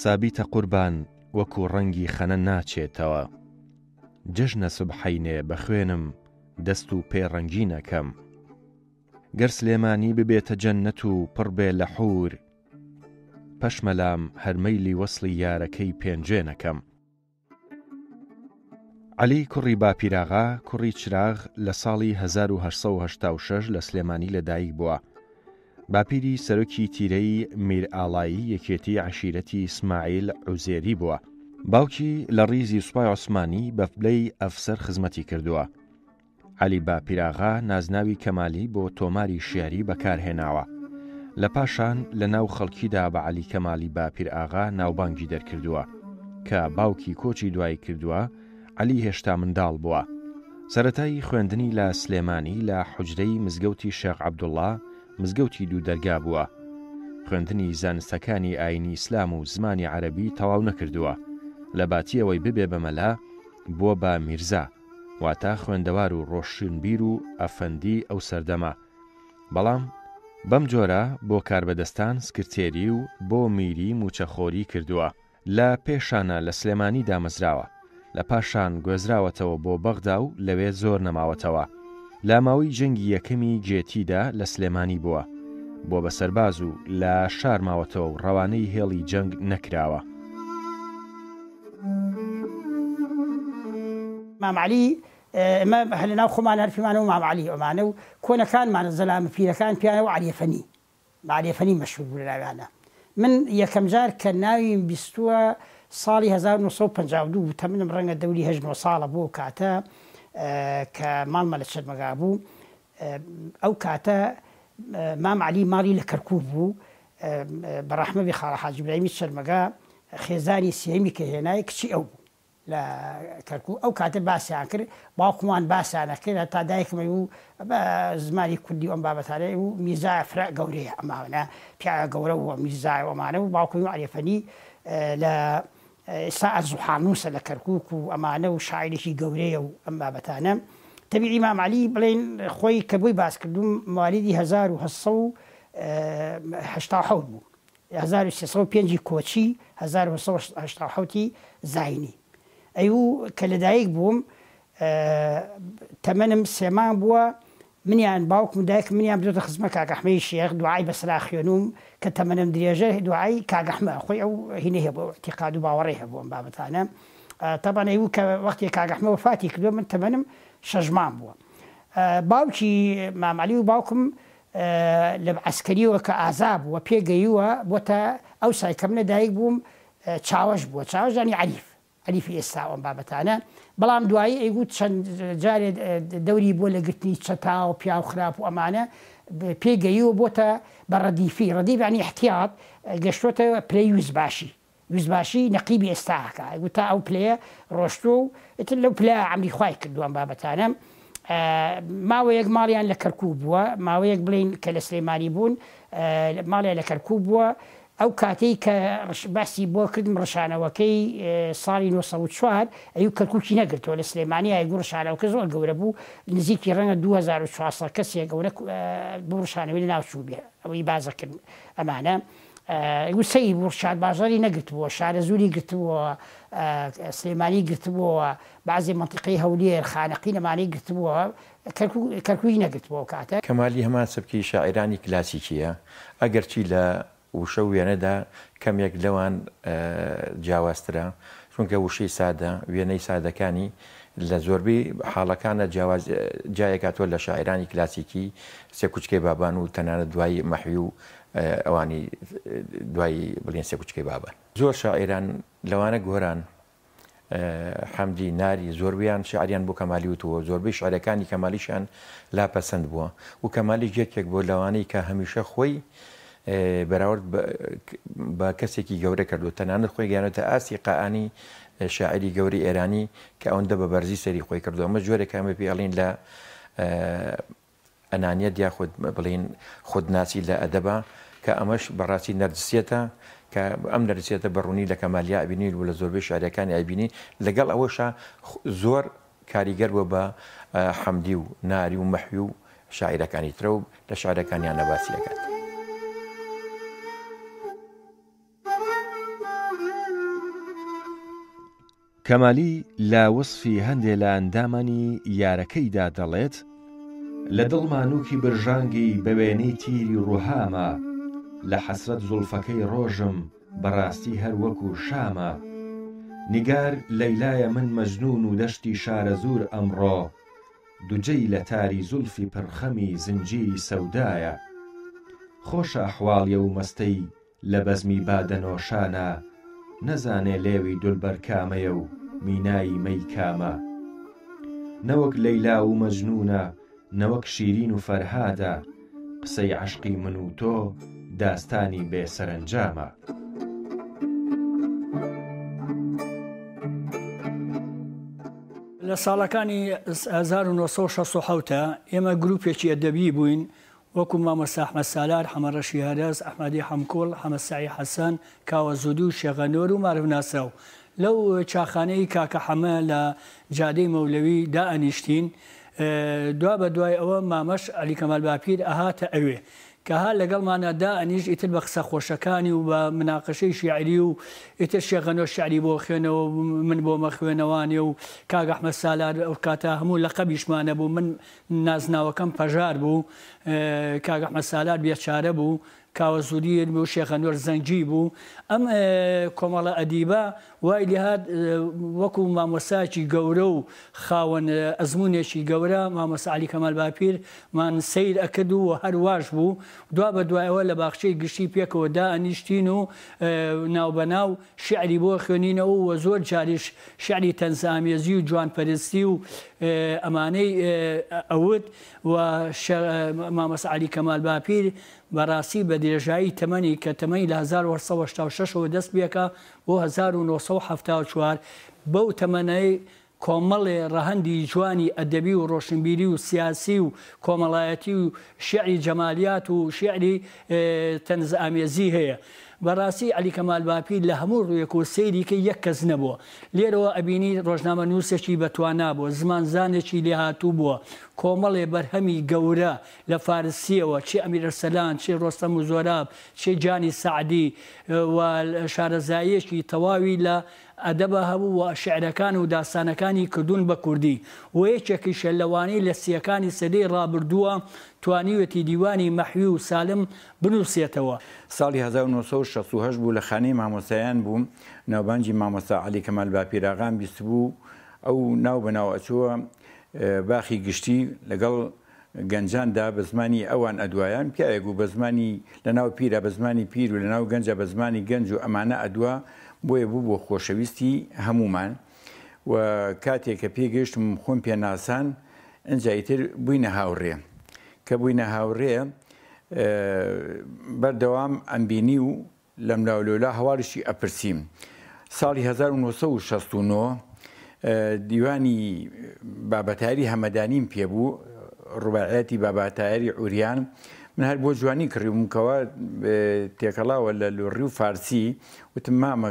سابیتە قوربان وەکو ڕەنگی خەنە ناچێتەوە، جژنە سوبحەینێ بە خوێنم دەست و پێڕەنگی نەکەم، گەر سلێمانی ببێتە جەننەت و پڕ بێ لە حور، پەشمەلام هەرمەیلی وەسڵی یارەکەی پێنجێ نەکەم. عەلی کوڕی باپیراغا کوڕی چراغ لە ساڵی 1886 لە سلێمانی لەدایک بووە. باپیری سەرۆکی تیرەی میرئاڵایی یەکێتی عەشیرەتی ئیسماعیل عوزێری بووە. باوکی لە ڕیزی سوپای عوسمانی بەفلەی ئەفسەر خزمەتی کردووە. عەلی باپیراغا نازناوی کەمالی بۆ تۆماری شیعری بەکارهێناوە. لە پاشان لە ناو خەڵکیدا بە عەلی کەمالی باپیرئاغا ناوبانگی دەرکردووە کە باوکی کۆچی دوای کردووە. عەلی هێشتا منداڵ بووە. سەرەتای خوێندنی لە سلێمانی لە حوجرەی مزگەوتی شێخ عەبدوڵڵا مزگەوتی دوو دەرگا بووە. خوێندنی زانستەکانی ئاینی ئیسلام و زمانی عەرەبی تەواو نەکردووە. لە باتیەوەی ببێ بەمەلا بووە بە میرزا، واتە خوێندەوار و ڕۆشنبیر و ئەفەندی ئەو سەردەما. بەڵام بەم جۆرە بۆ کاربەدەستان سکرتێری و بۆ میری موچەخۆری کردووە. لە پێشانە لە سلێمانی دامەزراوە، لە پاشان گوێزراوەتەوە بۆ بەغدا و لەوێ زۆر نەماوەتەوە. لە ماوەی جەنگی یەکەمی جێتیدا لە سلێمانی بووە، بۆ بە سەرباز و لە شار ماوەتەوە و ڕەوانەی هێڵی جەنگ نەکراوە. مام عەلی ئێمە لە ناو خۆمان هەرفیمانە و مام عەلی ئەمانە و کۆنەکانمان زەلامە پیرەکان پیانەوە عەلیەفەنی، عەلیەفەنی مەشهوور بوو لەناویانە. من یەکەم جار کە ناویم بیستووە ساڵی 1952 تەمەنم ڕەنگە دەوری 8 ساڵە بۆ کاتە کە ماڵمە لە چەرمەگا بوو. ئەو کاتە مام عەلی ماڵی لە کەرکووک بوو، بەڕەحمە بێ خاڵە حاجی ئیبراهیمی چەرمەگا خێزانی سێمی کە هێنای کچی ئەو بوو لە کەرکووک. ئەو کاتە باسییان کرد، باوکمان باسییانە کرد، هەتا دایکمە و بە زمانی کوردی ئەم بابەتانەی و میرزا فرە گەورەیە، ئەمانە پیاوە گەورە و میرزای ئەمانە و باوکمی و عەلیەفەنی لە ئێستا ئەرزوحانووسە لە کەرکووک و ئەمانە و شاعیرێکی گەورەیە و ئەم بابەتانە. تەبیعی مام عەلی بڵێن خۆی کە بۆی باس کردوم موالیدی 1987 بوو، 1305 کۆچی 1987 زاینی. ئەیوو کە لەدایک بووم تەمەنم سێمان بووە، منیان باوکم و دایکم منیان بدۆتە خزمە کاکەحمەی شێخ دوعای بەسرا خوێنوم کە تەمەنم درێژە دوعای کاگەحمە خۆی ئەو هینە هەبوو ئەعتیقاد و باوەڕێ هەبوو ئەم بابەتانە. تەبەن ئەیوو کە وەختی کاگەحمە وەفاتی کردووە من تەمەنم 6 مانگ بووە. باوکی مام عەلی و باوکم لە عەسکەریەوە کە ئازا بووە پێگەیووە بۆتە ئەو سای کە من لەدایک بووم چاوەش بووە، چاوەش ینی عەلیفی ئێستا ئەم بابەتانە. بەڵام دوایی ئەیگوت چەند جارێ دەوری بۆ لە گرتنی چەتا و پیا و خراپ و ئەمانە پێگەیوە بۆتە بە ڕەدیفی ینی احتیاط گەشتۆتە پلەی یوزباشی نەقیبی ئێستاکە. ئەیگوت تا ئەو پلەیە ڕۆشتۆ و ئتر لەو پلە عەمری خوای کردووە ئەم بابەتانە. ماوەیەک ماڵیان لە کەرکووک بووە، ماوەیەک بڵین کە لە سلێمانی بوون ماڵیان لە کەرکووک بووە. ئەو کاتەی کە باسی بۆ کردم ڕشانەوەکەی ساڵی 1940 ئەیوو کەرکووکی نەگرتەوە لە سلێمانی ئایگو ڕشانەوەکە زۆر گەورە بوو، نزیکی ڕەنگە 2400 کەسێک گەورە بۆ ڕشانەوەی لە ناوچوو بێ ئەوەی بازەکرد ئەمانە. وسەی بۆ شار بازاری نەگرتبووە، شارە زوری گرتبووە، سلێمانی گرتبووە، بعضی منطقەی هەولێر خانەقی نەمانەی گرتبووە، کەرکووی نەگرتبووە کاتە. کەمالی هەمان سبکی شاعرانی کلاسیکیە، ئەگەرچی لە وشە وێنەدا کەمێک لەوان جیاوازترە، چونکە وشەی سادە وێنەی سادەکانی لە زۆربەی حاڵەکانە جایەکاتوە لە شاعرانی کلاسیکی سێکوچکەی بابان و تەنانەت دوای مەحوی و ئەوانی دوای بڵێن سێکوچکەی بابان. زۆر شاعران لەوانە گۆران حەمدی ناری زۆربیان شاعریان بۆ کەمالی وتووە، زۆربەی شاعرەکانی کەمالیشان لاپەسەند بووە و کەمالی یەکێک بۆ لەوانەی کە هەمیشە خۆی بەراورد بە کەسێکی گەورە کردو، تەنانەت خۆی گەیانێتە ئاسی قائانی شاعری گەوری ئێرانی کە ئەوەندە بە بەرزی سەری خۆی کردو. ئەمە جۆرێک ئەمە پێڵین لە ئەنانیەت یاخود بڵین خودناسی لە ئەدەبە کە ئەمەش بەڕاستی نەرجسیەتە کە ئەم نەرجسیەتە بەڕوونی لە کەمالیا ئەبینی و لە زۆربەی شاعریەکانی ئەبینی لەگەڵ ئەوەشە زۆر کاریگەر بووە بە حەمدی و ناری و مەحوی و شاعیرەکانی ترە و لە شاعرەکانیان نەباسی ئەکات. کەمالی لە وەسفی هەندێک لە ئەندامانی یارەکەیدا دەڵێت لە دڵمانووکی برژانگی بە وێنەی تیری ڕووهامە لە حەسرەت زولفەکەی ڕۆژم بەڕاستی هەر وەکو شامە نیگار لەیلایە من مەجنون و دەشتی شارە زور ئەمڕۆ دووجەی لە تاری زولفی پرخەمی زنجیری سەودایە خۆشە ئەحواڵیە و مەستەی لە بەزمی بادەنۆشانە نەزانێ لێوی دولبەر کامەیە و مینایی مەی کامە نەوەک لەیلا و مەجنونە نەوەک شیرین و فەرهادە قسەی عەشقی من و تۆ داستانی بێسەرنجامە. لە ساڵەکانی 1960 ئێمە گروپێکی ئەدەبی بووین وەکو مامۆستا ئەحمەد سالار، حەمە ڕەشی هەرەز، ئەحمەدی حەمکۆڵ، حەمەد ساعی حەسەن، کاوە زودی و شێغەنۆر و مارڤ ناسراو لەو چاخانەی کاکە حەمە لە جادەی مەولەوی دائەنیشتین. دوا بە دوای ئەوە مامەش عەلی کەمال باپیر ئەهاتە ئەوێ کە ها لەگەڵمانە دائەنیشت ئیتر بە قسە خۆشەکانی و بە مناقەشەی شیعری و ئیتر شێغەنۆر شیعری بۆ خوێنەوە من بۆ مەخوێنەوانێ و کاک ئەحمەد سالار ئەو کاتە هەموو لەقەبیشمانە بوو من نازناوەکەم پەژار بوو کاک ئەحمەد سالار بێچارە بوو کاوە زودی بوو شێخەنۆر زەنگی بوو ئەم کۆمەڵە ئەدیبە وای لێهات وەکو مامۆستایەکی گەورە و خاوەن ئەزمونێکی گەورە مامۆستا عەلی کەمال باپیر مان سەیر ئەکرد و هەر واش بوو دوا بە دوایەوە لە باخچەی گشتی پێکەوە دائەنیشتین و ناوبەناو شیعری بۆ خوێنینەوە و زۆر جاریش شیعری تەنزئامێزی و جوانپەرستی و ئەمانەی ئەوت و مامۆستا عەلی کەمال باپیر بەڕاستی بە درێژایی تەمەنی کە تەمەنی لە 1976ەوە دەست بێکە بۆ 1974 بەو تەمەنەی کۆمەڵێ ڕەهەندی جوانی ئەدەبی و ڕۆشنبیری و سیاسی و کۆمەڵایەتی و شیعری جەمالیات و شیعری تەنزئامێزی هەیە. بەڕاستی عەلی کەمال باپیر لە هەموو ڕوویەک و سەیری کە یەک کەس نەبووە. لێرەوە ئەبینی ڕۆژنامە نووسێکی بەتوانا بووە، زمانزانێکی لێهاتوو بووە، کۆمەڵێ بەرهەمی گەورە لە فارسیەوە چی ئەمیر ئەرسەلان، چی ڕۆستەم و زۆراب، چی جانی سەعدی و شارەزاییەکی تەواوی لە ئەدەبە هەبوو و شعرەکان و داستانەکانی کردوون بە کوردی و یەکێکی شەلەوانی لە سیەکانی سەدەی ڕابردووە توانیوەتی دیوانی مەحوی و سالم بنووسێتەوە. ساڵی 1968 بوو لە خانەی مامۆستایان بووم ناوبانجی مامۆستا عەلی کەمال باپیراغان بیست بوو ئەو ناو بەناو ئەچووە باخی گشتی لەگەڵ گەنجاندا بە زمانی ئەوان ئەدوایان پیاەک و بە زمانی لە ناو پیرە بە زمانی پیر و لە ناو گەنجە بە زمانی گەنج و ئەمانە ئەدوا بۆیە بوو بۆ خۆشەویستی هەمومان و کاتێک کە پێگەشتم خۆم پێ ناسان ئەنجایتر بووینە هاوڕێ کە بووینە هاوڕێ بەردەوام ئەمبینی و لەم لاولۆلا هەواڵیشی ئەپرسیم. ساڵی 1969 دیوانی بابەتاری هەمەدانیم پێبوو ڕوباعەتی بابەتاری عوریان من هەر بۆ جوانی کڕیومکەوە تێکەڵاوە لە لۆڕی و فارسی وتم مامە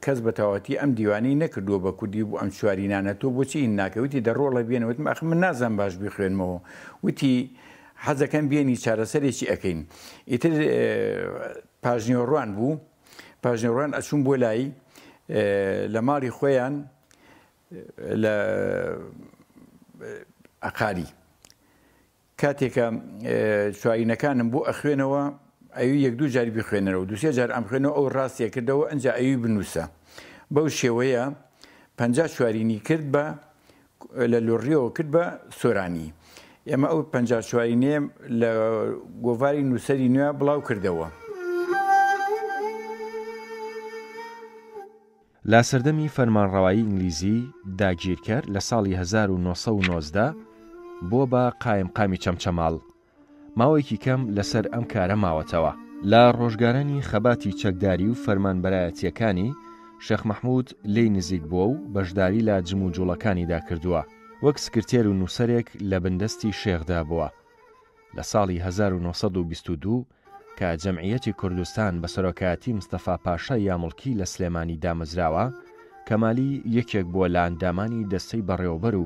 کەس بە تەواوەتی ئەم دیوانی نەکردووە بە کوردی بوو ئەم چوارینانە تۆ بۆچی هین ناکەوتی دەڕۆڵە بێنە وتم ئەخ من نازانم باش بخوێنمەوە وتی حەزەکەم بێنی چارەسەرێکی ئەەکەین. ئیتر پاژنێوەڕوان بوو پاژنێوەڕوان ئەچوون بۆ لای لە ماڵی خۆیان لە ئەقاری کاتێکە چوارینەکانم بۆ ئەخوێنەوە ئەوی یەک دوو جاری بخوێنەرەوە دوسێ جار ئەم خوێنەوە ئەو ڕاستیە کردەوە ئەنجا ئەوی بنووسە بەو شێوەیە 50 چوارینی کرد بە لە لۆڕیەوە کرد بە سۆرانی. ئێمە ئەو 50 چوارینێ لە گۆڤاری نووسەری نوێ بڵاو کردەوە. لا سەردەمی فەرمانڕەوایی ئینگلیزی داگیرکەر لە ساڵی 1990 بۆ بە قایمقامی چەمچەماڵ ماوەیەکی کەم لەسەر ئەم کارە ماوەتەوە. لە ڕۆژگارانی خەباتی چەکداری و فەرمانبەرایەتیەکانی شێخ مەحموود لێی نزیک بووە و بەشداری لە جم و جوڵەکانیدا کردووە وەک سکرتێر و نووسەرێک لە بندەستی شێخدا بووە. لە ساڵی 1922 کە جەمعیەتی کوردستان بە سەرۆکایەتی مستەفا پاشای یامڵکی لە سلێمانی دامەزراوە، کەمالی یەکێک بووە لە ئەندامانی دەستەی بەڕێوەبەر و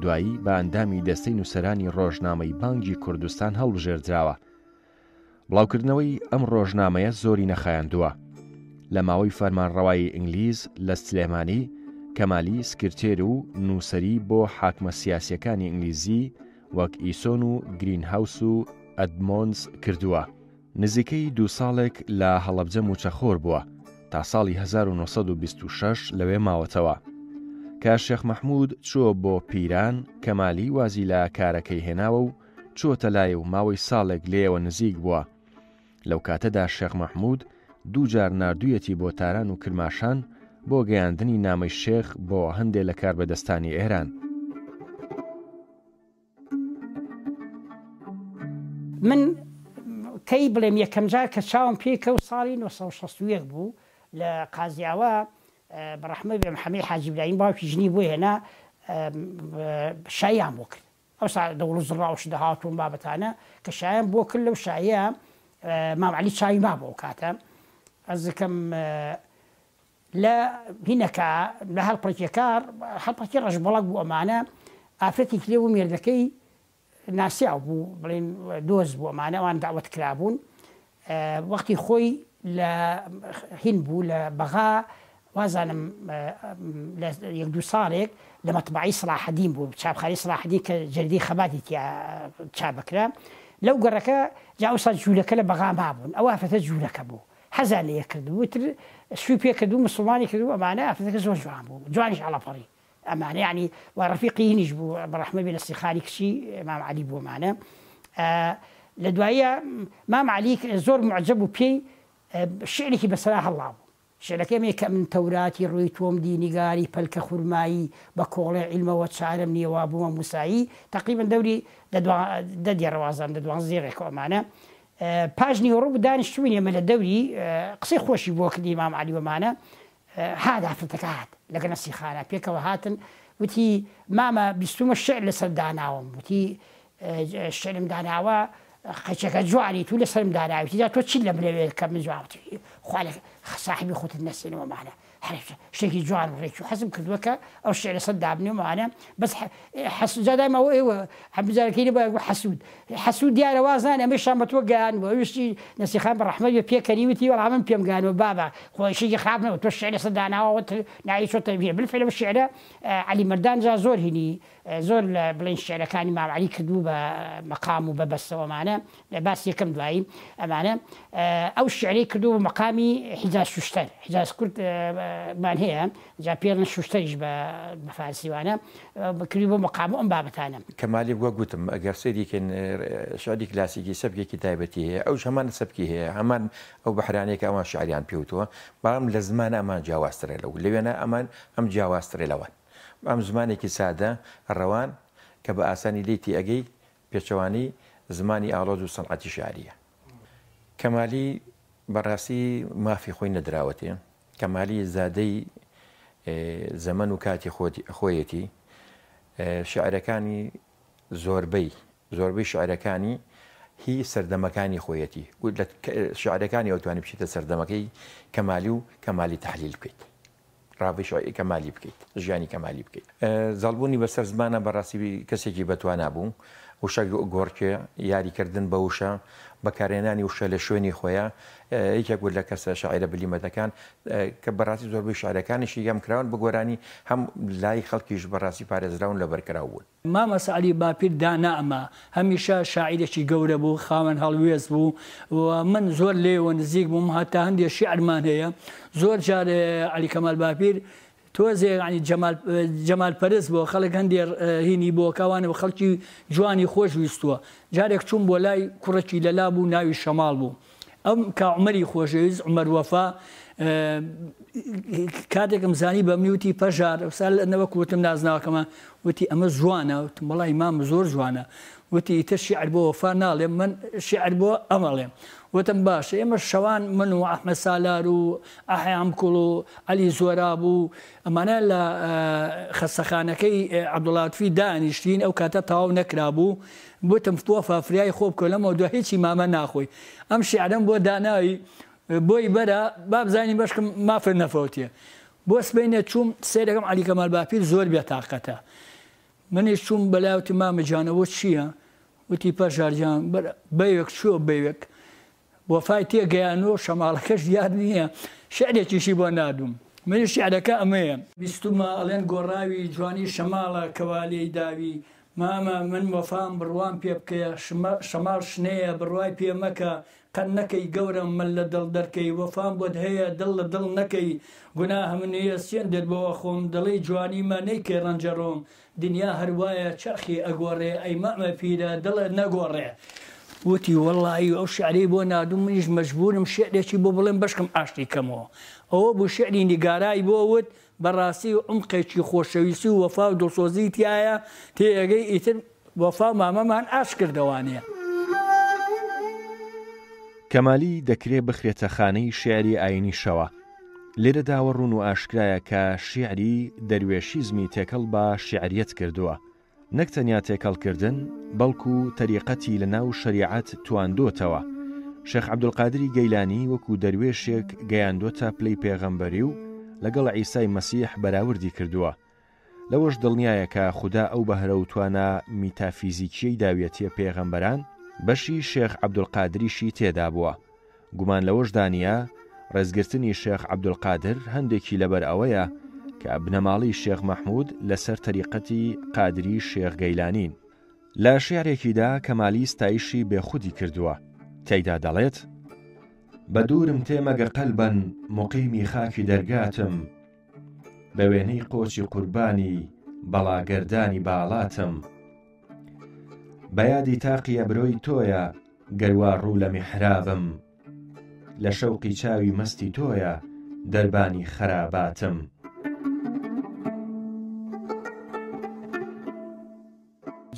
دوایی بە ئەندامی دەستەی نووسەرانی ڕۆژنامەی بانگی کوردستان هەڵبژێردراوە. بڵاوکردنەوەی ئەم ڕۆژنامەیە زۆری نەخایاندووە. لە ماوەی فەرمانڕەوایی ئینگلیز لە سلێمانی، کەمالی سکرتێر و نووسەری بۆ حاکمە سیاسیەکانی ئینگلیزی وەک ئیسۆن و گرینهاوس و ئەدمۆنز کردووە. نزیکەی 2 ساڵێک لە هەڵەبجە موچەخۆر بووە تا ساڵی 1926 لەوێ ماوەتەوە. کە شێخ مەحموود چووە بۆ پیران، کەمالی وازی لە کارەکەی هێناوە و چووەتە لایە و ماوەی ساڵێک لێەوە نزیک بووە. لەو کاتەدا شێخ مەحموود 2 جار نردوویەتی بۆ تاران و کرماشان بۆ گەیاندنی نامەی شێخ بۆ هەندێک لە کاربەدەستانی ئێران. من کەی بڵێم یەکەم جار کە چاوم پێکەوت ساڵی 1960 بوو لە قازیاوە، بەڕەحمە بێ محەمەد حاجی براهیم باوکی ژنی بۆ هێنا شایان بۆ کرد. ئەو دەوڵ زڕاوش دەهاتوون بابەتانە کە شایان بۆ کرد. لەو شایە مام عەلی چاوی ما بۆ کاتە ئەز دەکەم لە هینەکە لە هەڵپەتی ڕەشبەڵک بوو ئەمانە ئافرەتێکی لێ بوو مێردەکەی ناسیاو بوو بڵێن دۆز بوو ئەمانە ئەوان داوەت کرابوون. وەختی خۆی لە هین بوو لە بەغا وازانم لە 1-2 ساڵێک لە مەتبعی سڵاحەدین بوو، چاپخانەی سڵاحەدین کە جەریدەی خەباتی چاپ بکرا. لەو گەڕەکە جا ئەوسا جوولەکە لە بەغا مابوون، ئەو ئافرەتە جوولەکە بوو، حەزان لێ کردبوو، وتر سوی پێ کردو مسڵمانی کردو. ئەمانە ئافرەتەکە زۆر جوان بوو، جوانیش عەڵەپەڕی ئەمانە، یعنی وا ڕەفیقی هینیش بوو بەڕەحمە بێ نەسیخانی کچی مام عەلی بوو. ئەمانە لە دوایە مام عەلی زۆر معجب بوو پێی شعرێکی بەسەرا هەڵاو. شعرەکەی کە من تەوراتی ڕووی تۆم دینیگاری پەلکە خورمایی بە کۆڵێ عیلمەوە چارەم نییەوا بوومە موسایی. تقریبا دەوری دەدێ ڕەوازان دە 12 ئەمانە پاژنی ڕوو دانیشتوین ئێمە لە دەوری قسەی خۆشی بۆ کردی مام عەلی وەمانە. هات ئافرەتەکە هات لەگە نەسیخانە پێکەوە هاتن، وتی مامە 20 شعر لەسەر داناوم، وتی شعرم داناوە قەچەکە جوانی تو لەسەرم داناوی تۆ چی لە بلێوێت کە من جوانوتی خوا لە صاحبی خۆتت نەسێنەوەمانە شتێکی جوان ڕێکی و حەزم کردووە کە ئەو شعر لەسەر دابنێومانە. بەس حەسوجادایمەوە ئێوە هەمجارەکەی بە حەسوود دیارە وازان ئەمەشان بە تۆ گەیانوە وشتی نەسیخان بەڕەحمە بێ پێکەنی وتی وەڵام من پێم گەیانوە بابا خۆشێکی خراپنەوە تۆ شعر لەسەر داناوە ناوی چۆتە بێ بالفعل شعرە عەلی مەردان جا زۆر هینی زۆر لە بڵێن شعرەکانی مام عەلی کردوو بە مەقام و بە بەستەوەمانە لە باسی یەکەم دوایی ئەمانە. ئەو شعرەی کردوو بە مەقامی حیجاز شوشتەر، حیجاز کورد مان هەیە جا پێڵن شوشتەریش بە فارسیوانە بکردی بۆ مەقام و ئەم بابەتانە. کەمالی بووە گوتم ئەگەر سەیریکەن شعری کلاسیکی سەبکێکی تایبەتی هەیە، ئەوش هەمان سەبکی هەیە، هەمان ئەو بەحرانێکە ئەوان شعریان پێوتوە، بەڵام لە زمانە ئەمان جیاوازترە لەو لەوێنە ئەمان ئەم جیاوازترێ لەوان. ئەم زمانێکی سادە ڕەوان کە بە ئاسانی لێتی ئەگەی پێچەوانی زمانی ئاڵۆز و سەنعەتی شعریە. کەمالی بەڕاستی مافی خۆی نەدراوەتێ، کەمالی زادەی زەمن و کاتی خۆیەتی. شعرەکانی زۆربەی شعرەکانی هی سەردەمەکانی خۆیەتی، شعرەکانی ئەوتوانی بچیتە سەردەمەکەی کەمالی و کەمالی تەحلیل بکەیت، ڕابی شعری کەمالی بکەیت، ژیانی کەمالی بکەیت. زەڵبوونی بەسەر زمانە بەڕاستی کەسێکی بەتوانە بوو، وشە گۆڕکێ یاریکردن بە وشە بەکارێنانی وشە لە شوێنی خۆیان یەکێک لە کەسە شاعرە بلیمەتەکان کە بەڕاستی زۆربەی شاعرەکانیشی یەم کراون بە گۆرانی هەم لای خەڵکیش بەڕاستی پارێزراون لە بەرکراو بوون. مامە سەعەلی باپیر دانا ئەمە هەمیشە شاعیرێکی گەورە بوو، خاوەن هەڵوێز بوو و من زۆر لێوە نزیک بووم، هەتا هەندێک شیعرمان هەیە. زۆر جار عەلی کەمال باپیر تۆزێ ینی جەمال پەرست بۆ خەڵک هەندێک هینی بۆ کاوانە بە خەڵکی جوانی خۆش ویستووە. جارێک چوون بۆ لای کوڕێکی لەلا بوو ناوی شەماڵ بوو، ئەم کا عومەری خۆشەویست عومەر وەفا کاتێکم زانی بە منی وتی پەژار سال نەوەک وتم نازناوەکەمە وتی ئەمە جوانە، وتم بەڵای مام زۆر جوانە، وتی ئیتر شیعر بۆ وەفا ناڵێم من شیعر بۆ ئەمەڵێم وتم باشە ئێمە شەوان من و ئەحمەد سالار و ئەحیام کوڵ و عەلی زۆراب و ئەمانە لە خەستەخانەکەی عەبدوڵاتفی دانیشتین ئەو کاتە تەواو نەکرابوو بوتم بۆ فافریای خۆ بکە لەمەوە دو هیچی مامە ناخۆی ئەم شیعرم بۆ داناوی بۆی بەرە بابزانی بەشکم مافر نەفەوتیە بۆ سبەینە چووم سێرەکەم عەلی کەمال باپیر زۆر بێتاقەتە منیش چووم بەلایوتی مامەجانەوە چییە وتی پەژارجان بەیەک چووە بەیەک وەفای تێگەیانەوە شەماڵەکەش دیار نییە شعرێکیشی بۆ نادوم منی شعرەکە ئەمەیە بیستمە ئەڵێن گۆڕاوی جوانی شەماڵە کەوالەی داوی مامە من وەفام بڕوان پێ بکەیە شەماڵ شنەیە بڕوای پێ مەکە قەن نەکەی گەورم من لە دڵ دەرکەی وەفام بۆت هەیە دڵ لە دڵ نەکەی گوناه من هەیە سێن دێت بەوە خۆم دڵی جوانیمە نەیکەی ڕەنجەڕۆم دنیا هەروایە چەرخی ئەگۆڕێ ئەی مەمە پیرە دڵت نەگۆڕێ وتی وەڵڵی ئەو شعرەی بۆ نادوم منیش مەجبورم شعرێکی بۆ بڵێم بەشکم ئاشتی کەمەوە ئەوە بوو شعری نیگارایی بۆ وت بەڕاستی و عمقێکی خۆشەویستی و وەفا و دڵسۆزی تایە تێگەی ئیتر وەفا مامەمان ئاش کردەوانەیە کەمالی دەکرێت بخرێتە خانەی شیعری ئاینی شەوە لێرە داوە ڕوون و ئاشکرایە کە شیعری دەروێشیزمی تێکەڵ بە شیعریەت کردووە نەک تەنیا تێکەڵکردن بەڵکو تەریقەتی لە ناو شەریعەت تواندۆتەوە شێخ عەبدولقادری گەیلانی وەکو دەروێشێک گەیاندۆتە پلەی پێغەمبەری و لەگەڵ عیسای مەسیح بەراوردی کردووە لەوەش دڵنیایە کە خودا ئەو بەهرە و توانە میتافیزیکیەی داویەتیە پێغەمبەران بەشی شێخ عەبدولقادریشی تێدا بووە گومان لەوەش دانیە ڕێزگرتنی شێخ عەبدولقادر هەندێکی لەبەر ئەوەیە کە بنەماڵی شێخ مەحموود لەسەر تەریقەتی قادری شێخ گەیلانین لە شێعرێکیدا کەمالی ستایشی بێخودی کردووە تێیدا دەڵێت بە دوورم تێمەگە قەلبەن مقیمی خاکی دەرگاتم بە وێنەی قۆچی قوربانی بەڵاگەردانی باڵاتم بەیادی تاقی ئەبرۆی تۆیە گەروا ڕوو لە میحرابم لە شەوقی چاوی مەستی تۆیە دەربانی خەراباتم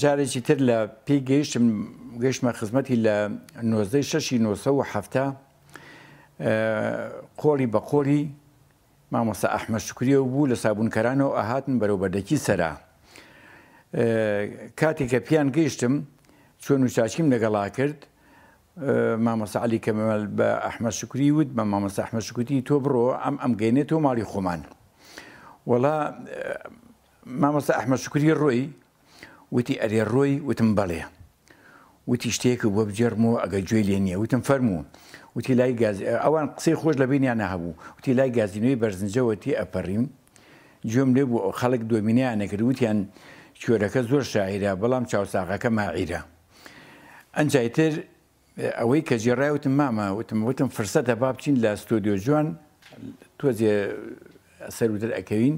جارێکی تر لە پێی گەیشتمە خزمەتی لە 1970 قۆڵی بە قۆڵی مامۆستا ئەحمەد شوکریەوە بوو لە سابوونکەرانەوە ئاهاتن بەرەو بەردەکی سەرا کاتێککە پیان گەیشتم چۆن و چاچیم لەگەڵا کرد مامۆستا عەلی کەمال بە ئەحمەد شوکری وت بە مامۆستا ئەحمەد شوکری تۆ بڕۆ ئەم گەینێتەوە ماڵی خۆمان وەڵا مامۆستا ئەحمەد شوکری ڕۆی وتی ئەرێ ڕۆی وتم بەڵێ وتی شتێکە بۆ بجێڕمەوە ئەگە گوێی لێ نییە وتم فەرموو وتی لای گاز ئەوان قسەی خۆش لە بینیان نەهەبوو وتی لای گازینەوەی بەرزنجەوەتی ئەپەڕیم گوێم لێ بوو خەڵک دۆمینیان نەکرد وتیان کێرەکە زۆر شاعیرە بەڵام چاوساغەکە ماعیرە ئەنجایتر ئەوەی کە جێڕای وتم مامە وتم فرسەتە با بچین لە ستۆدیۆ جوان تۆزێ سەرودەر ئەکەوین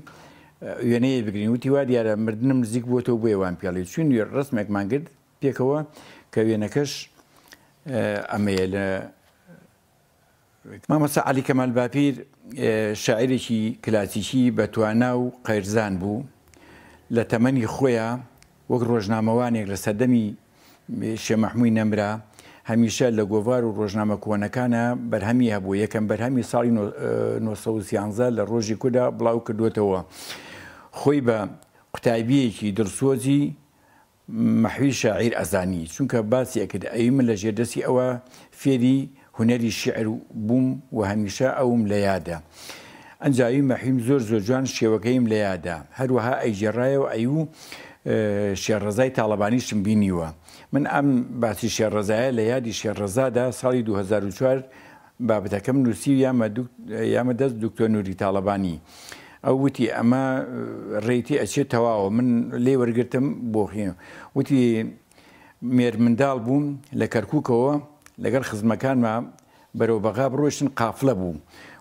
وێنەیە بگرین وتی وا دیارە مردنم نزیک بۆتەوە بۆ ئێوان پیاڵی چون ڕستمێکمان کرد پێکەوە کە وێنەکەش ئەمەیە لە مامۆستا عەلی کەمال باپیر شاعیرێکی کلاسیکی بەتوانا و قەیرزان بوو لە تەمەنی خۆیان وەک ڕۆژنامەوانێک لە سەردەمی شێخ مەحموودی نەمرا هەمیشە لە گۆڤار و ڕۆژنامە کۆنەکانە بەرهەمی هەبوو یەکەم بەرهەمی ساڵی 1913 لە ڕۆژی کودا بڵاو کردوێتەوە خۆی بە قوتابیەکی دڵسۆزی مەحوی شاعیر ئەزانی چونکە باسی ئەکرد ئەی من لە ژێردەستی ئەوە فێری هونەری شیعر بووم و هەمیشە ئەوم لە یادە ئەنجاوی مەحویم زۆر جوان شێوەکەیم لە یادا هەروەها ئەیجێڕایەوە ئەیوو شێڕەزای تاڵەبانیشم بینیوە من ئەم باسی شێڕەزایە لە یادی شێڕەزادا ساڵی 2004 بابەتەکەم نووسی یامە دەست دکتۆر نووری تاڵەبانی ئەو وتی ئەمە ڕێیتی ئەچێت تەواوە من لێ وەرگرتم بۆ خێن وتی مێر منداڵ بووم لە کەرکووکەوە لەگەڵ خزمەکانمە بەرەو بەغا بڕۆشتن قافلە بوو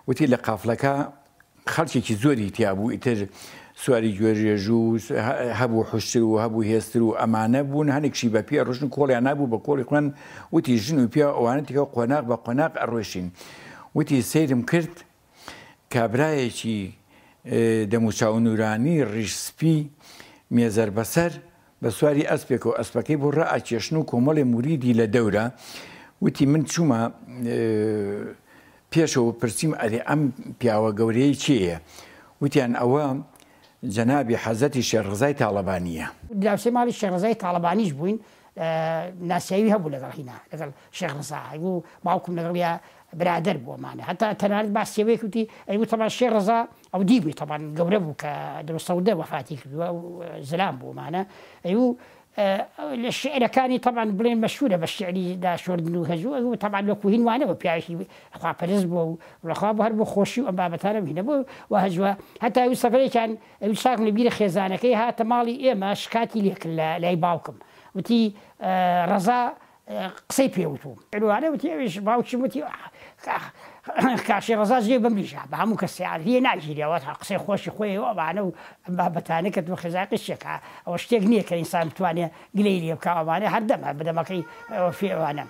وتی لە قافلەکە خەڵکێکی زۆری تیا بوو ئیتر سواری گوێژێژوو هەبوو حوشتر و هەبوو هێستر و ئەمانە بوون هەنێکشی بە پێ ڕۆژن کۆڵیان نابوو بە کۆڵی خوێن وتی ژن و پیا ئەوانە تیکە قۆناق بە قۆناق ئەڕۆشین وتی سەیرم کرد کابرایەکی دەموچاو نورانی ڕیشسپی مێزەر بەسەر بە سواری ئەسپێک و ئەسپەکەی بۆ ڕائکێشن و کۆمەڵی موریدی لە دەورە وتی من چوومە پێشەوە پرسییم ئەرێ ئەم پیاوە گەورەی چییە؟ وتیان ئەوە جەنابی حەزەتی شێرغزای تاڵەبانیە. دراوسێ ماڵی شێرغزای تاڵەبانیش بووین ناسیاوی هەبوو لەگەڵ هینا لەگەڵ شێرغزا و باوکم لەگەڵیا برادر بوومانە هەتا تەنانەت باسیەوەیەک وتی ئەیوو تەمان شێرغزا ئەو دیبووی تەمان گەورە بوو کە دەوسەودە وەفاتی کردووە و زلام بوومانە ئەیوو لە شعرەکانی تەمان بڵێن مەشهورە بە شعریدا شۆردن و هەجوو ئەو تەمان لە کوهین وانەوە پیاوێکی خواپەرست بووە و ڕەخوا بۆ هەر بۆ خۆشی و ئەم بابەتانە هینە بوو و هەجووە هەتا ئەو سەفەرێکیان ئەو چاک لە بیرە خێزانەکەی هاتە ماڵی ئێمە شکاتی لێکرد لە لای باوکم وتی ڕەزا قسەی پێوتوم ئەوانە وتی ئەوش باوکیم وتی کاشی ڕەزا جێ بمریژە بە هەموو کەسیان هی ناگیریەوە تا قسەی خۆشی خۆی ئەوانە و ئەم بابەتانە کە تۆ خێزاقی شێکە ئەوە شتێک نییە کە ئینسان بتوانێت گلەی لێ بکە ئەوانە هەردەمە بەدەمەکەی فێوانە.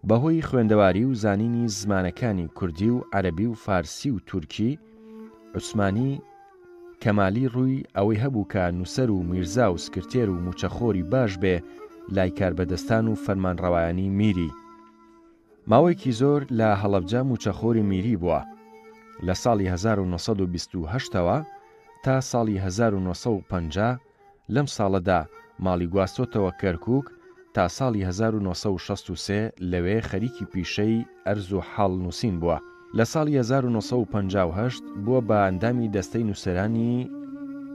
بەهۆی خوێندەواری و زانینی زمانەکانی کوردی و عەرەبی و فارسی و تورکی عوسمانی کەمالی ڕووی ئەوەی هەبوو کە نووسەر و میرزا و سکرتێر و موچەخۆری باش بێ لای کاربەدەستان و فەرمانڕەوایانی میری. ماوەیەکی زۆر لە هەڵەبجە موچەخۆری میری بووە. لە ساڵی 1928ەوە تا ساڵی 1950 لەم ساڵەدا ماڵی گواستۆتەوە کەرکووک تا ساڵی 1963 لەوێ خەریکی پیشەی ئەرز و حاڵ نووسین بووە. لە ساڵی 1958 بووە بە ئەندامی دەستەی نووسەرانی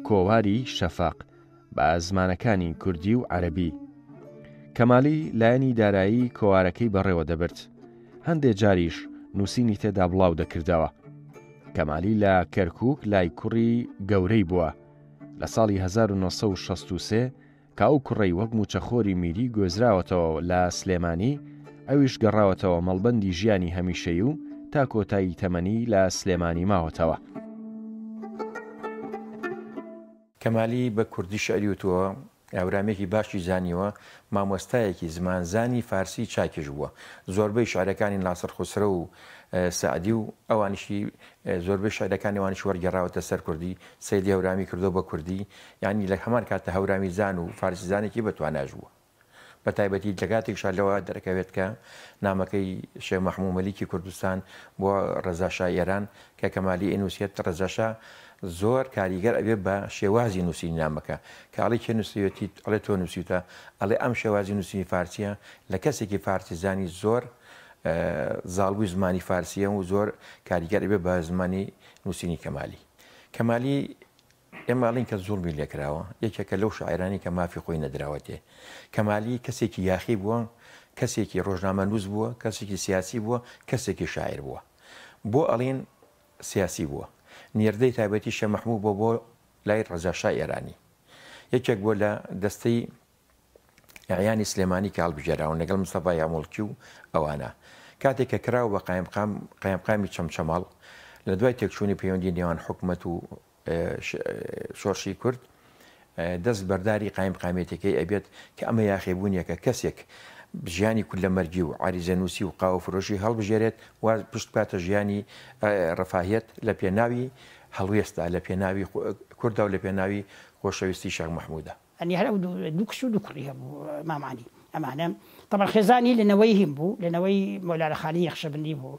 کۆواری شەفاق بە زمانەکانی کوردی و عەرەبی. کەمالی لایەنی دارایی کۆوارەکەی بەڕێوە دەبرد. هەندێک جاریش نووسینی تێدا بڵاو دەکردەوە. کەمالی لە کەرکووک لای کوڕی گەورەی بووە. لە ساڵی 1963 کە ئەو کوڕەی وەک موچەخۆری میری گۆزراوەتەوە لە سلێمانی ئەویش گەڕاوەتەوە مەڵبەندی ژیانی هەمیشەیی و تا کۆتایی تەمەنی لە سلێمانی ماوەتەوە. کەمالی بە کوردی شعری وتووە ئاورامێکی باشی زانیوە مامۆستایەکی زمانزانی فارسی چاکیش بووە. زۆربەی شعرەکانی ناسر خوسرە و سعدی و ئەوانشی زۆربەی شعرەکانی وانش وەرگەڕاوەتە سەر کوردی سەیدی هەورامی کردو بە کوردی یعنی لە هەمان کاتە هەورامی زان و فارسی زانێکی بەتواناژ بووە. بە تایبەتی لە کاتێکشا لەوە دەرەکەوێت کە نامەکەی شێخ مەحموود مەلیکی کوردستان بۆ ڕەزاشا ئێران کە کەمالی ئەنووسێت ڕەزاشا زۆر کاریگەر ئەبێ بە شێوازی نووسینی نامەکە کە ئەڵێ کێ نووسیوەتی ئەڵێ تۆ نووسیتە ئەڵێ ئەم شێوازی نووسینی فارسیە لە کەسێکی فارسیزانی زۆر زاڵبووی زمانی فارسیە و زۆر کاریگەر ئەبێ بە زمانی نووسینی کەمالی. کەمالی ئێماڵین کە زوڵمی لێکراوە یەکێکە لەو شاعرانی کە مافی خۆی نەدراوەتێ. کەمالی کەسێکی یاخی بووە، کەسێکی ڕۆژنامە نووس بووە، کەسێکی سیاسی بووە، کەسێکی شاعر بووە. بۆ ئەڵین سیاسی بووە. نێردەی تایبەتی شێخ مەحموود بۆ لای ڕەزاشای ئێرانی. یەکێک بۆ لە دەستەی ئەعیانی سلێمانی کە هەڵبژێراون لەگەڵ مستەفای یامۆڵکی و ئەوانە. کاتێک کە کراوە بە قایمقامی چەمچەماڵ لە دوای تێکچوونی پەیوەندی نێوان حکومەت و شۆرشی کورد دەست بەرداری قایمقامێتەکەی ئەبێت کە ئەمە یاخێبوونیەکە کەسێک ژیانی کول لە مەرگی و عریزەنووسی و قاوە فرۆشی هەڵبژێرێت و پشت کاتە ژیانی ڕەفاهێت لە پێناوی هەڵوێستا لە پێناوی کووردا و لە پێناوی خۆشەویستی شێخ مەحموودە. ئەنی هەر دوو کش و دوو کوڕی هەبوو مامانی ئەمانە طبعا خێزانی لەنەوەی هیم بوو لەنەوەی مۆلارەخانی یەخشەبندی بوو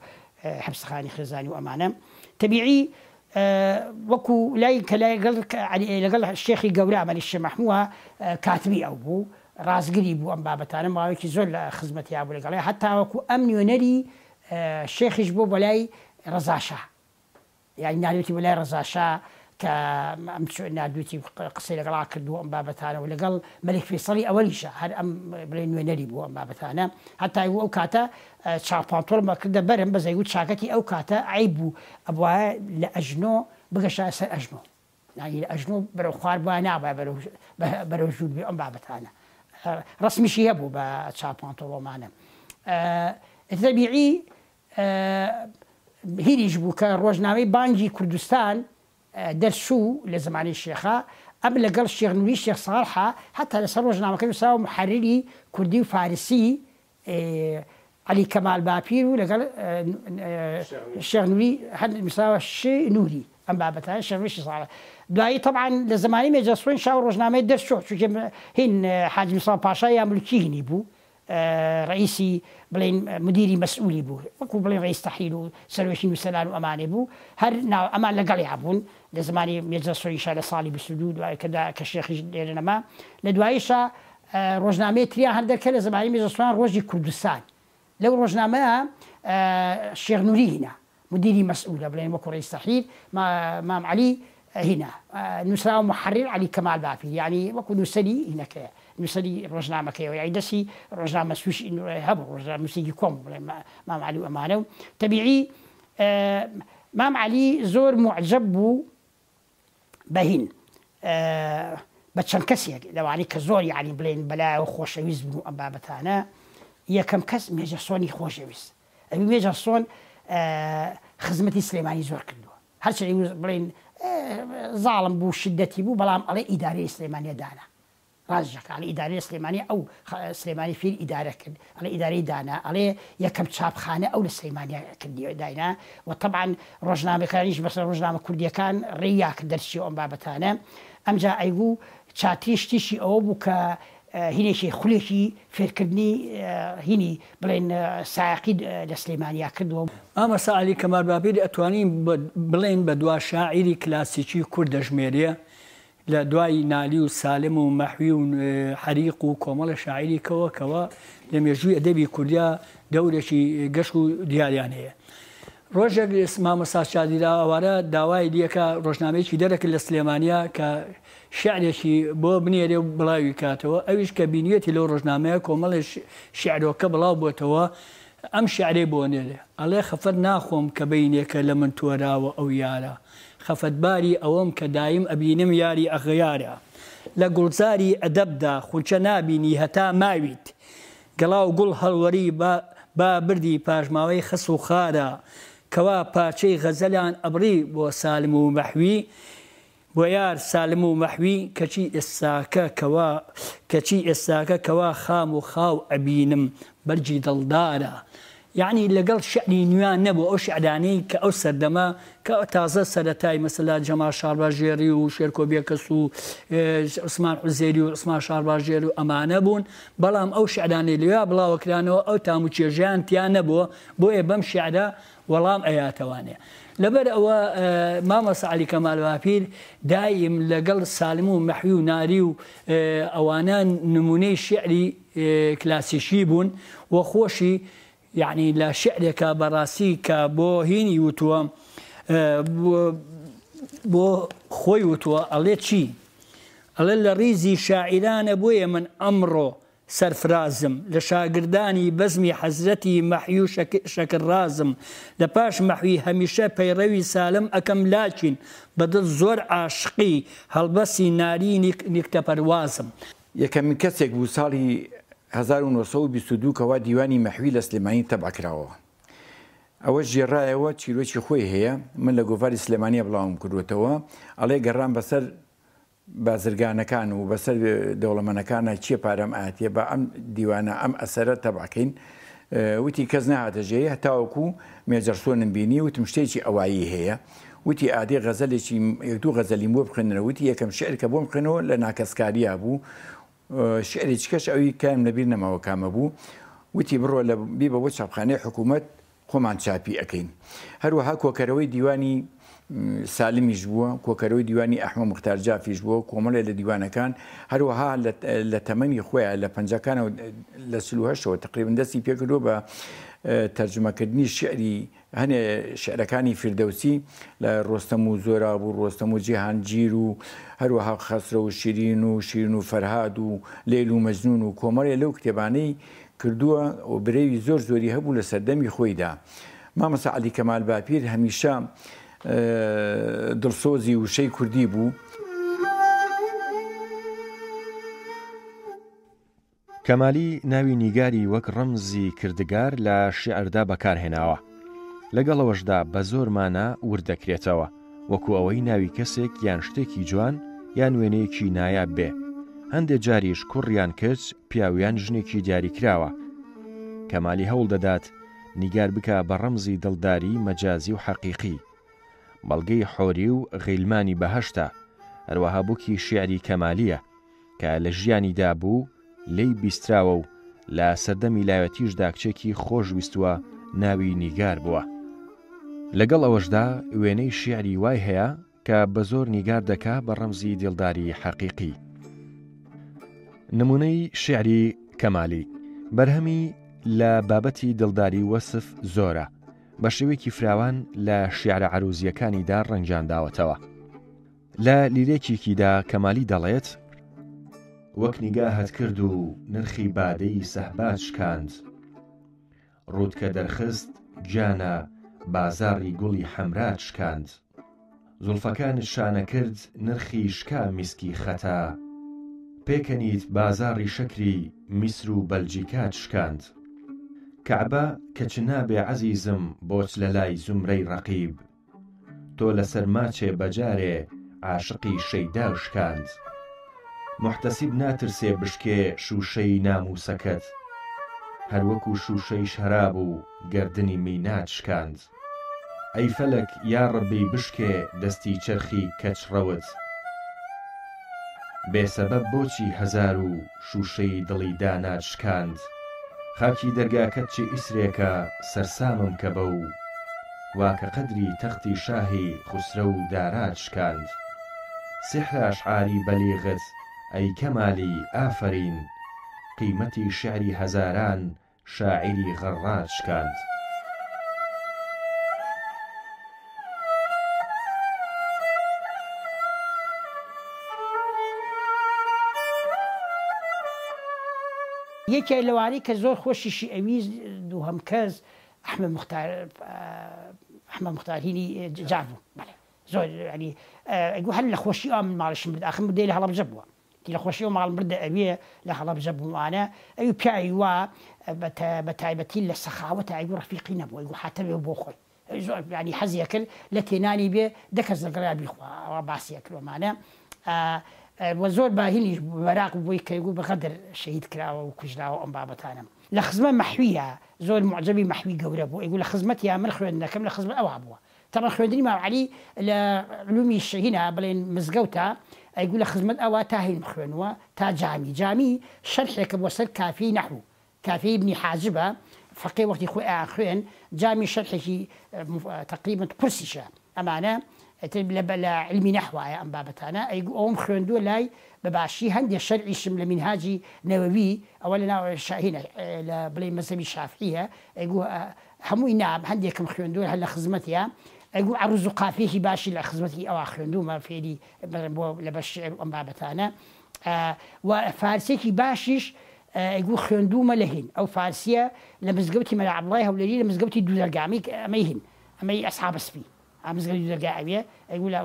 حەبسخانی خێزانی و ئەمانە تەبیعی وەکو لای کە لەگەڵ شێخی گەورە ئەمەری شێخ مەحموود کاتبی ئەو بوو ڕازگری بوو ئەم بابەتانە ماوەیەکی زۆر لە خزمەتیا بوو لەگەڵی هەتا وەکو ئەم نوێنەری شێخیش بۆ بەلای ڕەزاشا یعنی نادوێتی بەلای ڕەزاشا کە ئەم نادوێتی قسەی لەگەڵا کردو ئەم بابەتانە و لەگەڵ مەلک فەیسەڵی ئەوەلیشە هەر ئەم بڵێ نوێنەری بوو ئەم بابەتانە هەتا ئەو کاتە چاپانتۆڵمە کردە بەرم بە زەیگوت چاکەتی ئەو کاتە عیب بوو ئەبووە لە ئەژنۆ بگەشە سەر ئەژنۆ یعنی لە ئەژنۆ بەرەو خوار بووە نابێ بەرەو ژوور بێ ئەم بابەتانە ڕسمیشی هەبوو بە چاپانتۆڵۆمانە. تەبیعی هیریش بوو کە ڕۆژنامەی بانگی کوردستان دەرچوو لە زمانی شێخە ئەم لەگەڵ شێخ نووری شێخ ساڵحە هەتا لەسەر ڕۆژنامەکە نووسراوە محەرری کوردی و فارسی عەلی کەمال باپیر و لەگەڵ شێخ نووری هەر نووسراوە شێ نووری ئەم بابەتە شەڕویشی ساڵە دوایی طبعا لە زمانی مێجەسۆین شاو ڕۆژنامەی دەرچۆ چونکە هین حاجی مساڵ پاشای یاملکی هینی بوو ڕئیسی بڵێن مدیری مەسئولی بوو وەکو بڵێن ڕئیس تەحریل و سەرۆشین و سەلان و ئەمانێ بوو هەر ئەمان لەگەڵی هەبوون لە زمانی مێجەسۆیشا لە ساڵی 22 دوای کە شێخیش لێرە نەما لە دواییشا ڕۆژنامەی تریا هەندێکە لە زمانی مێجەسۆیان ڕۆژی کوردستان لەو ڕۆژنامەیە شێخ نووری هینە مدیری مەسئولە بڵێن وەکو ڕئیس تەحریل مام عەلی هنا نووسراوە محرر علی کەمال باپیر یعنی وەکو نووسەری هینەکەیە نووسەری ڕۆژنامەکەیەوە یعنی دەستی ڕۆژنامە سووش هەبوو ڕۆژنامە نووسێکی کۆم بڵێن مام عەلی و ئەمانە و تەبیعی مام عەلی زۆر معجب بوو بە هین بە چەند کەسێک لەوانەی کە زۆر یعنی بڵێن بەلایەوە خۆشەویست بوو ئەم بابەتانە یەکەم کەس مێجەسۆنی خۆشەویست ئەوی مێجەسۆن خزمەتی سلێمانی زۆر کردووە هەرچی بڵێن زاڵم بوو شدەتی بوو بەڵام ئەڵێ ئیدارەی سلێمانیە دانا ڕازژەکە ئەڵێ ئیدارەی سلێمانی ئەو سلێمانی فیر ئیدارە کرد ئەڵێ ئیدارەی دانا ئەڵێ یەکەم چاپخانە ئەو لە سلێمانیا کردی داینا و طبعا ڕۆژنامەکانیش بەسەر ڕۆژنامە کوردیەکان ڕێیاک دەرچی ئەم بابەتانە ئەمجا ئەیبوو چاتیشتیشی ئەوە بوو کە هینێکی خولێکی فێرکردنی هینی بڵێن سایقی لە سلێمانیا کردووە ئەمە سەعالی کەمال باپیر ئەتوانین بڵێن بە دوا شاعیری کلاسیکی کورد دەژمێرێ لە دوای نالی و سالم و مەحوی و حەریق و کۆمەڵە شاعیری کەوە لە مێژووی ئەدەبی کوردیا دەورێکی گەشت و دیاریان هەیە ڕۆژێک مامۆستا شادیرا ئەوارە داوای دیەکە ڕۆژنامەیەکی دەرەکرد لە سلێمانیا کە شعرێکی بۆ بنێرێ و بڵاوی کاتەوە ئەویش کە بینیەتی لەو ڕۆژنامەیە کۆمەڵی شعرۆکە بڵاو بۆتەوە ئەم شعرێ بۆ نێرێ ئەڵێ خەفەت ناخۆم کە بینێکە لە من تۆراوە ئەو یارە خەفەتباری ئەوەم کە دایم ئەبینم یاری ئەغیارە لە گوڵزاری ئەدەبدا خونچە نابینی هەتا ماویت گەڵا و گوڵ هەڵوەری با بردی پاژماوەی خەس و خارە کەوا پارچەی غەزەلیان ئەبڕی بۆ سالم و مەحوی بۆ یار سالم و مەحوی کەچی ئێستاکە کەوا خام و خاو ئەبینم بەرجی دڵدارە یعنی لەگەڵ شعری نوێیان نەبوو ئەو شعرانەی کە ئەو سەردەما کە تازە سەرەتای مەسەلا جەمال شارباژێری و شێرکۆ بێکەس و عوسمان حوزێری و عوسمان شارباژێر و ئەمانە بوون بەڵام ئەو شعرانەی لێوا بڵاوەکرانەوە ئەو تام و چێژیان تیان نەبووە بۆیە بەم شعرە وەڵام ئەیاتەوانێ لەبەر ئەوە مامۆستا عەلی کەمال باپیر دایم لەگەڵ سالم و مەحوی و ناری و ئەوانە نمونەی شعری کلاسیشی بوون و خۆشی یعنی لە شعرێکە بەڕاستی کە بۆ هینی وتووە بۆ خۆی وتووە ئەڵێ چی ئەڵێ لە ڕیزی شاعرانە بۆیە من ئەمڕۆ سەرفرازم لە شاگردانی بەزمی حەزرەتی مەحوی و شەکرڕازم لە پاش مەحوی هەمیشە پەیڕەوی سالم ئەکەم لاچین بەدڵ زۆر عاشقی هەڵبەسی ناری نیکتە پەروازم یەکەمین کەسێک بوو ساڵی 1922 کەوا دیوانی مەحوی لە سلێمانی تەبعکراوە ئەوە ژێڕایەوە چیرۆکی خۆی هەیە من لە گۆڤاری سلێمانیە بڵاوم کردوێتەوە ئەڵێ گەڕام بەسەر بازرگانەکان و بەسەر دەوڵەمەنەکانە چیە پارەم ئااتێ بە ئەم دیوانە ئەم ئەسەرە تەبعکەین وتی کەس نەهاتەژەیە هەتاوەکو مێجەرسۆنم بینی وتم شتێکی ئەوایی هەیە وتی ئادێ غەزەلێکی دوو غەزەلی بۆ بخێنەوە وتی یەکەم شعر کە بۆ بخێنەوە لە ناکەسکاریە بوو شعرێکی کەش ئەوی کام لەبیر نەماوە کامە بوو وتی بڕۆ لە بی بە بۆ چاپخانەی حکوومەت خۆمان چاپی ئەەکەین هەروەها کۆکەرەوەی دیوانی سالمیش بووە کۆکەرەوەی دیوانی ئەحمە مختار جافیش بووە کۆمەڵێ لە دیوانەکان هەروەها لە تەمەنی خۆیان لە پەنجەکانەوە لە 38ەوە تقریبن دەستی پێکردو بە تەرجمەکردنی شعری هەنێ شعرەکانی فردەوسی لە ڕۆستەم و زۆرا بوو ڕۆستەم و جیهانگیر و هەروەها خەسرە و شیرین و فەرهاد و لێل و مەجنون و کۆمەڵێ لەو کتێبانەی کردووە و برێوی زۆر زۆری هەبوو لە سەردەمی خۆیدا مامۆستا عەلی کەمال باپیر هەمیشە دڵسۆزی وشەی کوردی بوو کەمالی ناوی نیگاری وەک ڕەمزی کردگار لە شیعردا بەکارهێناوە لەگەڵەوەشدا بە زۆرمانە وردەکرێتەوە وەکو ئەوەی ناوی کەسێک یان شتێکی جوان یان وێنەیەکی نایاب بێ هەندێک جاریش کوڕیان کرد پیاویان ژنێکی دیاریکراوە کەمالی هەوڵ دەدات نیگار بکە بە ڕەمزی دڵداری مەجازی و حەقیقی بەڵگەی حۆری و غیلمانی بەهەشتە، هەروەها بووکی شیعری کەمالیە کە لە ژیانیدا بوو لی بیستراوە و لە سەردەمی لایەتیشدا کچێکی خۆشویستووە ناوی نیگار بووە. لەگەڵ ئەوەشدا وێنەی شیعری وای هەیە کە بە زۆر نیگار دەکا بە ڕەمزی دڵداری حەقیقی. نمونەی شیعری کەمالی بەرهەمی لە بابەتی دڵداری وەسف زۆرە، بە شێوەیەکی فراوان لە شیعرە عەروزیەکانیدا ڕەنجانداوەتەوە. لە لیرێکێکیدا کەمالی دەڵێت: وەک نیگاهت کرد و نرخی بادەی سەحبات شکاند، ڕوود کە دەرخست گیانە بازاڕی گوڵی حەمرات شکاند، زولفەکانت شانە کرد نرخی شکا میسکی خەتا، پێکەنیت بازاڕی شەکری میسر و بەلجیکات شکاند، کەعبە کە چ نابێ عەزیزم بۆچ لە لای زومرەی ڕەقیب، تۆ لەسەر ماچێ بەجارێ عاشقی شەیدا شکاند، محتەسیب ناترسێ بشکێ شوشەی ناموسەکەت، هەروەکو شوشەی شەراب و گەردنی مینات شکاند، ئەی فەلەک یا ڕەبی بشکێ دەستی چەرخی کەچڕەوت، بێسەبەب بۆچی هەزار و شوشەی دڵی دانات شکاند، خاکی دەرگاکەت چی ئیسرێکە سەرسامم کە بە و واکە قەدری تەختی شاهی خوسرە و دارات شکاند، سحر ئەشعاری بەلیغت ئەی کەمالی ئافەرین، قیمەتی شیعری هەزاران شاعری غەڕات شکاند. یەکێ لەوانەی کە زۆر خۆشیشی ئەویست دووهەم کەس ئەحمەد موختارهینی جار بوو، زۆر ینی ئەگو هەر لە خۆشی ئەو من ماڵشم برد، ئاخر دەی لە هەڵەبجە بووە، لە خۆشی ئەو ماڵ بردە ئەوێ لە هەڵەبجە بووانە، ئەوی پیاوی وا بە تایبەتی لە سەخاوەتە ئەگو ڕەفیقی نەبوو، ئەگو حاتەبێ بۆ خۆی زۆر ینی حەزیە کرد لە تێنانی بێ دەکەس لەگەڵا بیخوا ئەوە باسیە کردومانە. وە زۆر باهینیش بەراق بووی کەگو بەقەدر شەهید کراوە و کوژراوە ئەم بابەتانم. لە خزمە مەحویە زۆر معجەبی مەحوی گەورە بوو، ئەیگو لە خزمەت یا من خوێندنەکەم لە خزمەت ئەوا بووە، تەمە خوێندنی مام عەلی لە علومی شەهینە بڵێن مزگەوتە، ئەیگو لە خزمەت ئەوە تا هین خوێنوە تا جامی شەرحێکە بۆ سەر کافی نەحو، کافی ابنی حاجبە فەقێ وەختی خۆی خوێن جامی شەرحێکی تقریبا قورسیشە ئەمانە لە علمی نەحوایە ئەم بابەتانە، ئەیگو ئەوم خوێندووە لای بەباشی هەندێک شەرعیشم لە منهاجی نەوەوی ئەوە لە ناو شاهینە لە بڵێ مەزهبی شافعیە، ئەیگو هەمووی نام هەندێکم خوێندووە هەر لە خزمەتیە، ئەیگو عەروز و قافیەکی باشی لە خزمەتی ئەوە خوێندوومە فێری بۆ لە بە شعر ئەم بابەتانە، و فارسێکی باشیش ئەیگو خوێندوومە لە هین، ئەو فارسیە لە مزگەوتی مەلا عەبدوڵڵای هەولێری لە مزگەوتی دوودەرگامی ئەمەی هین ئەمەی ئەسحاب سپی ئامزگەری دوودەرگا ئەوێ ئەیگو لە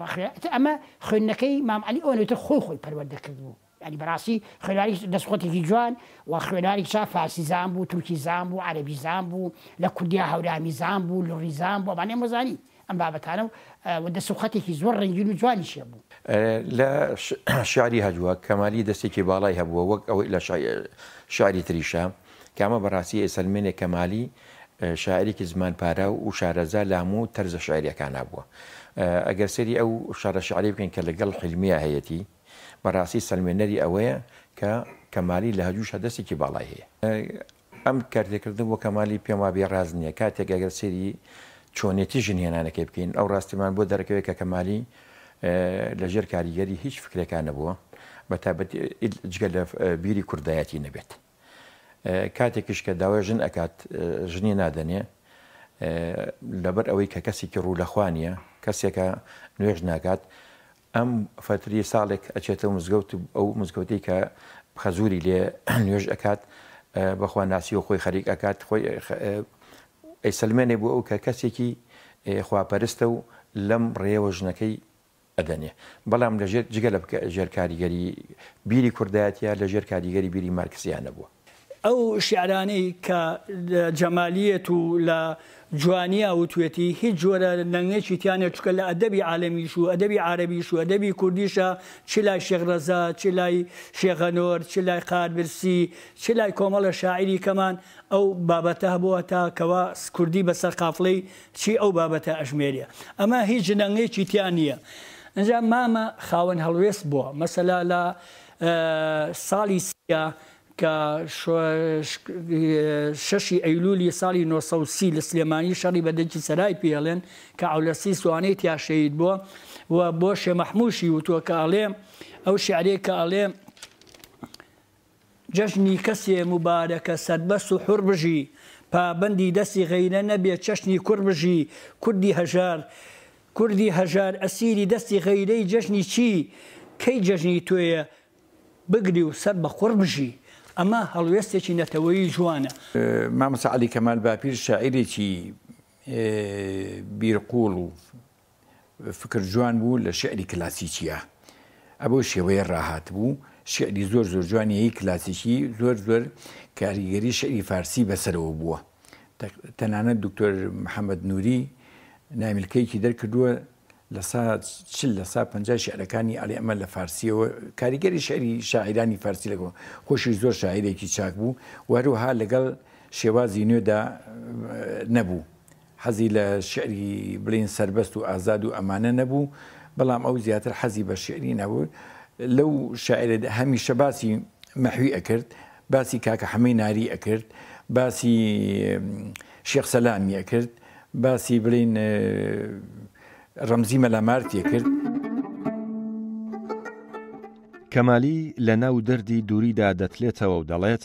ئەمە خوێندنەکەی مام عەلی ئەوەنێتر خۆی پەروەردە کردبوو، ینی بەڕاستی خوێنواری دەستخۆتێکی جوان و خوێنواری چا فارسی زان بوو، تورکی زان بوو، عەرەبی زان بوو، لە کوردیا هەورامی زان بوو، لوڕی زان بوو، ئەمانە مەزانی ئەم بابەتانە و دەستخۆتێکی زۆر ڕەنگین و جوانیشیە بوو. لە شیعری هەجووە کەمالی دەستێکی باڵای هەبووە وەک ئەوەی لە شیعری تریشە کە ئەمە بەڕاستی ئێسلمێنێ کەمالی شاعرێکی زمان پارە و شارەزا لە هەموو تەرزە شاعریەکانە بووە. ئەگەر سەری ئەو شارە شعری بکەین کە لەگەڵ حلمیە هەیەتی بەڕاستی سەلمێنەری ئەوەیە کە کەمالی لە هەجووشە دەستێکی باڵای هەیە. ئەم کاردێکردن بۆ کەمالی پێم وابێ ڕاز نییە، کاتێک ئەگەر سەری چۆنێتی ژنهێنانەکەی بکەین ئەو ڕاستیمان بۆ دەرەکەوێت کە کەمالی لەژێر کاریگەری هیچ فکرێکان نەبووە بە تایبەت جگە لە بیری کوردایەتی نەبێت. کاتێکیش کە داوای ژن ئەکات ژنی نادەنێ لەبەر ئەوەی کە کەسێکی ڕوو لەخوانیە کەسێکە نوێژ ناکات ئەم فتری ساڵێک ئەچێتە مزگەوت ئەو مزگەوتی کە خەزوری لێ نوێژ ئەکات بەخوا ناسی و خۆی خەریک ئەکات خۆی ئەیسلمێنێ بوو ئەو کە کەسێکی خواپەرستە و لەم ڕێوە ژنەکەی ئەدەنێ، بەڵام لەژێر جگە لە ژێر کاریگەری بیری کوردایەتە لە ژێر کاریگەری بیری مارکسیانە بووە. ئەو شیعرانەی کە جەمالیەت و لە جوانیا وتوێتی هیچ جۆرە نەنگێکی تیانە چکە لە ئەدەبی عالەمیش و ئەدەبی عربیش و ئەدەبی کوردیشە چ لای شێخ ڕەزا چ لای شێخەنۆر چ لای قاربرسی چ لای کۆمەڵە شاعری کەمان ئەو بابەتە هەبووە تا کەوا کوردی بەسەر قافڵەی چی ئەو بابەتە ئەژمێریە ئەمە هیچ نەنگێکی تیان نییە. ئەنجا مامە خاوەن هەڵوێست بووە مەسەلا لە ساڵی سیا کە 6 ئەیلولی ساڵی 1930 لە سلێمانی شەڕی بەدەنجی سەرای پێڵێن کە عولەسی سوانەی تیا شەهید بووە و بۆ شێ مەحمووشی وتووە کە ئەڵێ ئەو شیعرەیە کە ئەڵێ جەژنی کەسێ مبارەکە سەربەست و حوڕ بژی پابەندی دەستی غەیرە نەبێت چەشنی کوڕ بژی کوردی هەژار ئەسیری دەستی غەیرەی جەژنی چی کەی جەژنی تۆیە بگری و سەر بە قوڕ بژی. ئەمە هەڵوێستێکی نەتەوەیی جوانە. مامۆستا عەلی کەمال باپیر شاعیرێکی بیرقوڵ و فکر جوان بوو لە شعری کلاسیکیە ئەبۆ شێوەیە ڕاهات بوو شعری زۆر زۆر جوانیەی کلاسیکی زۆر کاریگەری شعری فارسی بەسەرەوە بووە. تەنانەت دکتۆر محەممەد نووری نامیلکەیەکی دەرکردووە لە 150 شعرەکانی ئەڵێ ئەمە لە فارسیەوە کاریگەری شعری شاعرانی فارسی لەگەڵ خۆشی زۆر شاعیرێکی چاک بوو وەروها لەگەڵ شێوازی نوێدا نەبوو حەزی لە شعری بڵین سربەست و ئازاد و ئەمانە نەبوو بەڵام ئەو زیاتر حەزی بە شعری نەبوو. لەو شاعرە هەمیشە باسی مەحوی ئەکرد باسی کاکە حەمەی ناری ئەکرد باسی شێخ سەلامی ئەکرد باسی بڵین ڕەمزی مەلامارتیە کرد. کەمالی لە ناو دەردی دووریدا دەتلێتەوە و دەڵێت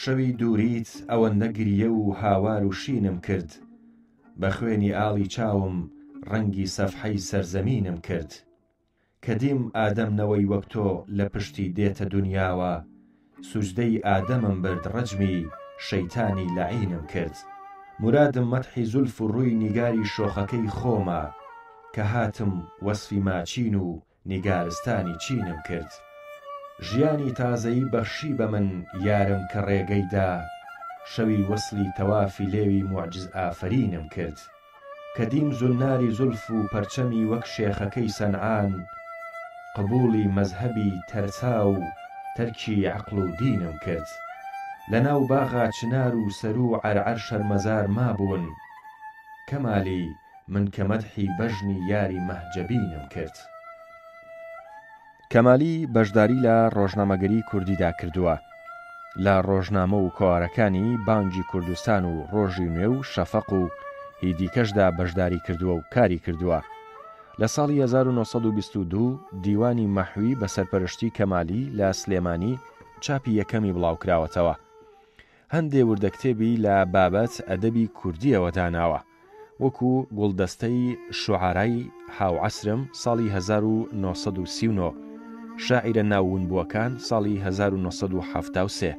شەوی دووریت ئەوەندە گریە و هاوار و شینم کرد بە خوێنی ئاڵی چاوم ڕەنگی سەفحەی سەرزەمینم کرد کە دیم ئادەمنەوەی وەک تۆ لە پشتی دێتە دنیاوە سوجدەی ئادەمم برد ڕەجمی شەیتانی لەعینم کرد مرادم مەدحی زولف و ڕووی نیگاری شۆخەکەی خۆمە کە هاتم وەسفی ماچین و نیگارستانی چینم کرد ژیانی تازەیی بەخشی بە من یارم کە ڕێگەیدا شەوی وەسلی تەوافی لێوی موعجز ئافرینم کرد کە دیم زولناری زولف و پەرچەمی وەک شێخەکەی سەنعان قبوڵی مەزهەبی تەرچا و تەرکی عەقڵ و دینم کرد لەناو باغا چنار و سەر و عەرعەر شەرمەزار مابوون کەمالی من کە مەدحی بەژنی یاری مەهجەبینم کرد. کەمالی بەشداری لە ڕۆژنامەگەری کوردیدا کردووە لە ڕۆژنامە و کۆوارەکانی بانگی کوردستان و ڕۆژی نوێ و شەفەق و هیدیکەشدا بەشداری کردووە و کاری کردووە. لە ساڵی 1922 دیوانی مەحوی بە سەرپەرشتی کەمالی لە سلێمانی چاپی یەکەمی بڵاوکراوەتەوە. هەندێ وردەکتێبی لە بابەت ئەدەبی کوردیەوە داناوە وەکو گوڵدەستەی شوعارای هاوعەسرم ساڵی 1939 شاعیرە ناوونبووەکان ساڵی 1973.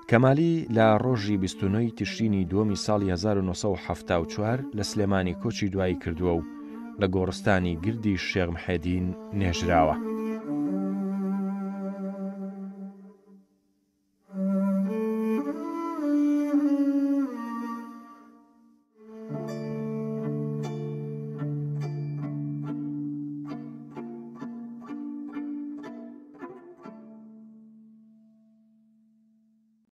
کەمالی لە ڕۆژی 29 تشرینی دووەمی ساڵی 1974 لە سلێمانی کۆچی دوایی کردووە و لە گۆڕستانی گردی شێخ محەدین نێژراوە.